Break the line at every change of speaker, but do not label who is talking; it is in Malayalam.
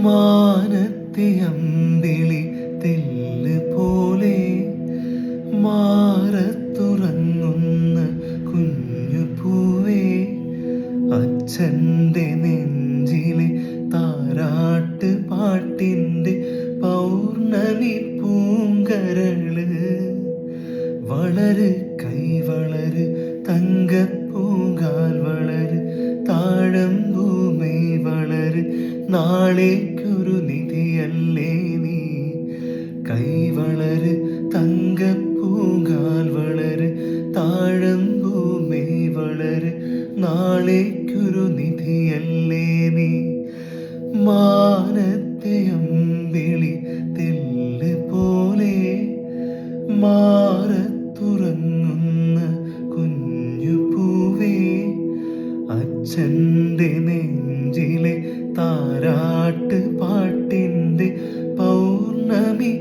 മാനത്തെ അമ്പിളി തെല്ല് പോലെ മാറത്തുറങ്ങുന്ന കുഞ്ഞു പൂവേ, അച്ഛൻ്റെ നെഞ്ചിലെ താരാട്ട് പാട്ടിൻ്റെ പൗർണമി പൂങ്കരള്. വളര് കൈവളര് തങ്കപ്പൂങ്കാൽ വളര്, താഴമ്പൂമേ വളര്, നാളേക്കൊരു നിധിയല്ലേ നീ. കൈവളര് തങ്കപ്പൂങ്കാൽ വളര്, താഴമ്പൂമേ വളര്, നാളേക്കൊരു നിധിയല്ലേ നീ. മാനത്തെ അമ്പിളി തെല്ല് പോലെ മാറത്തുറങ്ങുന്ന കുഞ്ഞു പൂവേ, അച്ഛൻ്റെ നെഞ്ചിലെ താരാട്ട് പാട്ടിൻ്റെ പൗർണമി